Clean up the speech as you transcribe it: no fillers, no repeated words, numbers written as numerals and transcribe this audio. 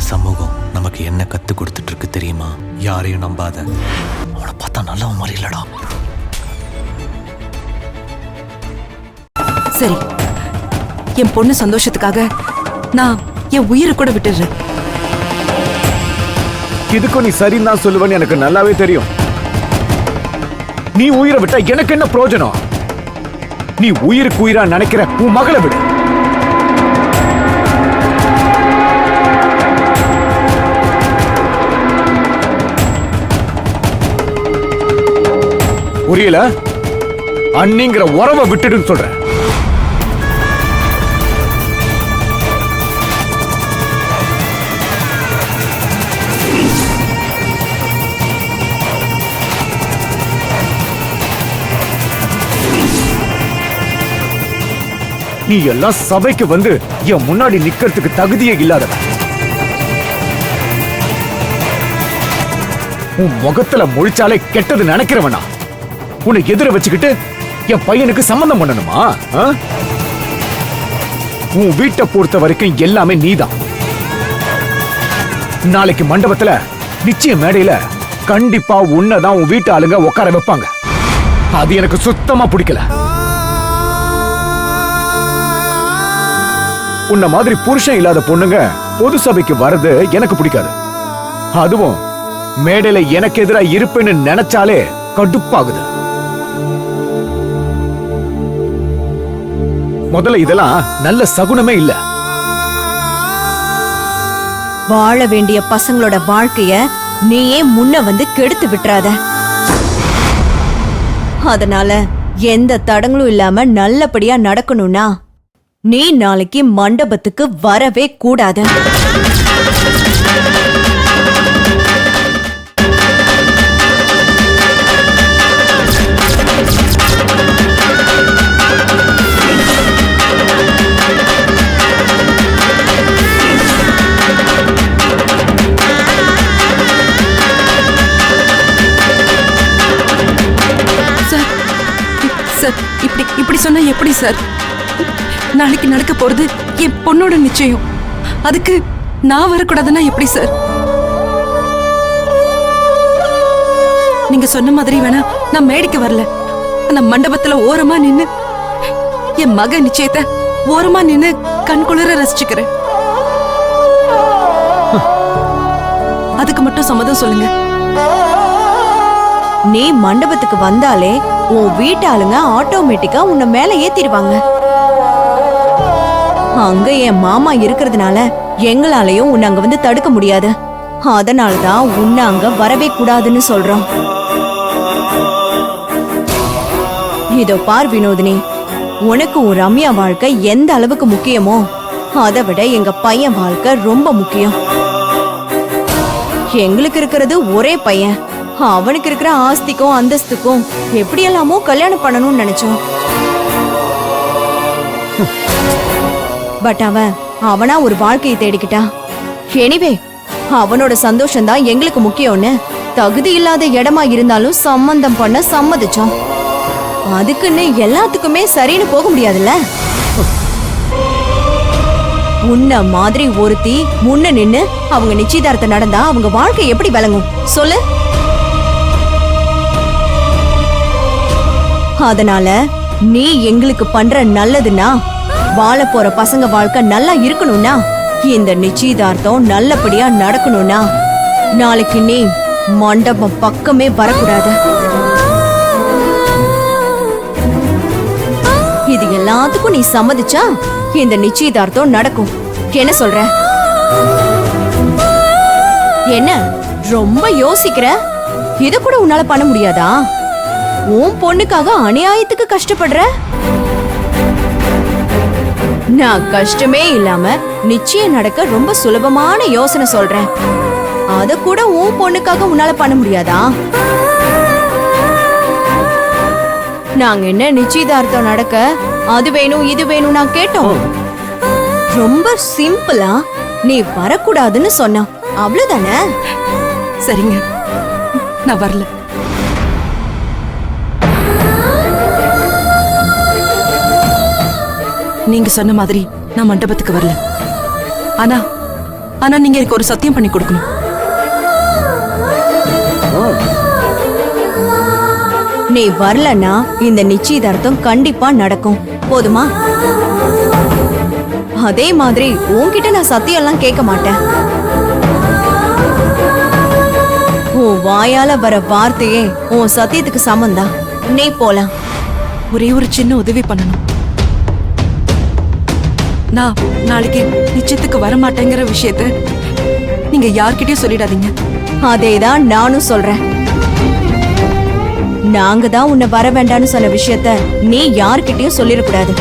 சமூகம் நமக்கு என்ன கத்து கொடுத்துட்டு இருக்கு தெரியுமா? யாரையும் நம்பாத. அவனை பார்த்தா நல்லவன் மாதிரி இல்லடா. சரி, என் பொண்ணு சந்தோஷத்துக்காக நான் என் உயிரை கூட விட்டுடுறேன். இதுக்கும் நீ சரின்னு தான் சொல்லுவேன்னு எனக்கு நல்லாவே தெரியும். நீ உயிரை விட்டா எனக்கு என்ன பிரயோஜனம்? நீ உயிருக்கு உயிரா நினைக்கிற உன் மகளை விடு. புரியல? அண்ணிங்கிற உறவை விட்டுடுன்னு சொல்ற. நீ எல்லாம் சபைக்கு வந்து என் முன்னாடி நிக்கிறதுக்கு தகுதியே இல்லாதவன். உன் முகத்துல முழிச்சாலே கெட்டது நினைக்கிறவனா? உன்னை எதிர வச்சுக்கிட்டு என் பையனுக்கு சம்பந்தம் பண்ணணுமா? உன் வீட்டை பொறுத்த வரைக்கும் எல்லாமே நீதான். நாளைக்கு மண்டபத்துல நிச்சய மேடையில கண்டிப்பா உன்னதான் உன் வீட்டு ஆளுங்க உட்கார வைப்பாங்க. அது எனக்கு சுத்தமா பிடிக்கல. உன்ன மாதிரி புருஷன் இல்லாத பொண்ணுங்க பொது சபைக்கு வர்றது எனக்கு பிடிக்காது. அதுவும் மேடையில எனக்கு எதிரா இருப்பேன்னு நினைச்சாலே கடுப்பாகுது. முதல்ல இதெல்லாம் நல்ல சகுனமே இல்ல. வாழ வேண்டிய பசங்களோட வாழ்க்கைய நீயே முன்ன வந்து கெடுத்து விட்டுறாத. அதனால எந்த தடங்களும் இல்லாம நல்லபடியா நடக்கணும்னா நீ நாளைக்கு மண்டபத்துக்கு வரவே கூடாது. சார், இப்படி சொன்னா எப்படி சார்? நாளைக்கு நடக்க போறது என் பொண்ணோட நிச்சயம். அதுக்கு நான் வரக்கூடாதுன்னா எப்படி சார்? நீங்க சொன்ன மாதிரி வேணா நான் மேடைக்கு வரல. அந்த மண்டபத்துல ஓரமா நின்னு என் மக நிச்சயத்தை ஓரமா நின்னு கண்குளிர ரசிச்சுக்கிறேன். அதுக்கு மட்டும் சம்மதம் சொல்லுங்க. நீ மண்டபத்துக்கு வந்தாலே உன் வீட்டாளுங்க ஆட்டோமேட்டிக்கா உன்னை மேல ஏத்திடுவாங்க. அங்க என் மாமா இருக்கிறதுனால எங்களாலையும் உன்னை அங்க வந்து தடுக்க முடியாது. அதனாலதான் உன்னை அங்க வரவே கூடாதுன்னு சொல்றோம். இதோ பார் வினோதினி, உனக்கு உன் ரம்யா வாழ்க்கை எந்த அளவுக்கு முக்கியமோ அதை விட எங்க பையன் வாழ்க்கை ரொம்ப முக்கியம். எங்களுக்கு இருக்கிறது ஒரே பையன். அவனுக்கு இருக்கிற ஆஸ்திக்கும் அந்தஸ்துக்கும் எப்படியெல்லாமோ கல்யாணம் பண்ணணும்னு நினைச்சோம். பட் அவனா ஒரு வாழ்க்கையை தேடிக்கிட்டா. எனிவே, அவனோட சந்தோஷம் தான் எங்களுக்கு முக்கியம்னு தகுதி இல்லாத இடமா இருந்தாலும் சம்பந்தம் பண்ண சம்மதிச்சோம். அதுக்குன்னு எல்லாத்துக்குமே சரின்னு போக முடியாதுல்ல. உன்ன மாதிரி ஒருத்தி முன்ன நின்னு அவங்க நிச்சயதார்த்தம் நடந்தா அவங்க வாழ்க்கை எப்படி விளங்கும் சொல்லு? அதனால நீ எங்களுக்கு பண்ற நல்லதுன்னா, வாழ போற பசங்க வாழ்க்கை நல்லா இருக்கணும்னா, இந்த நிச்சயதார்த்தம் நல்லபடியா நடக்கணும்னா நாளைக்கு நீ மண்டபம் பக்கமே வரக்கூடாது. இது எல்லாத்துக்கும் நீ சம்மதிச்சா இந்த நிச்சயதார்த்தம் நடக்கும். என்ன சொல்ற? என்ன ரொம்ப யோசிக்கிற? இத கூட உன்னால பண்ண முடியாதா? உன் பொண்ணுக்காக அநியாயத்துக்கு கஷ்டப்படுற? நான் கஷ்டமே இல்லாம நிச்சயம் நடக்க ரொம்ப சுலபமான யோசனை சொல்றேன். அத கூட உன் பொண்ணுக்காக உன்னால பண்ண முடியாதா? நாங்க என்ன நிச்சயதார்த்தம் நடக்க அது வேணும் இது வேணும் நான் கேட்டோம். ரொம்ப சிம்பிளா நீ வரக்கூடாதுன்னு சொன்ன, அவ்வளவுதானே? சரிங்க, நான் வரல. நீங்க சொன்ன மாதிரி நான் மண்டபத்துக்கு வரல. ஆனா ஆனா நீங்க எனக்கு ஒரு சத்தியம் பண்ணி கொடுக்கணும். நீ வரலன்னா இந்த நிச்சயதார்த்தம் கண்டிப்பா நடக்கும். போதுமா? அதே மாதிரி உன்கிட்ட நான் சத்தியம் எல்லாம் கேட்க மாட்டேன். உன் வாயால வர வார்த்தையே உன் சத்தியத்துக்கு சமந்தா. நீ போலாம். ஒரே ஒரு சின்ன உதவி பண்ணணும். நான் நாளைக்கு நிச்சயத்துக்கு வர மாட்டேங்கிற விஷயத்த நீங்க யார்கிட்டயும் சொல்லிடாதீங்க. அதேதான் நானும் சொல்றேன். நாங்க தான் உன்னை வர வேண்டாம்னு சொன்ன விஷயத்த நீ யார்கிட்டயும் சொல்லிடக்கூடாது.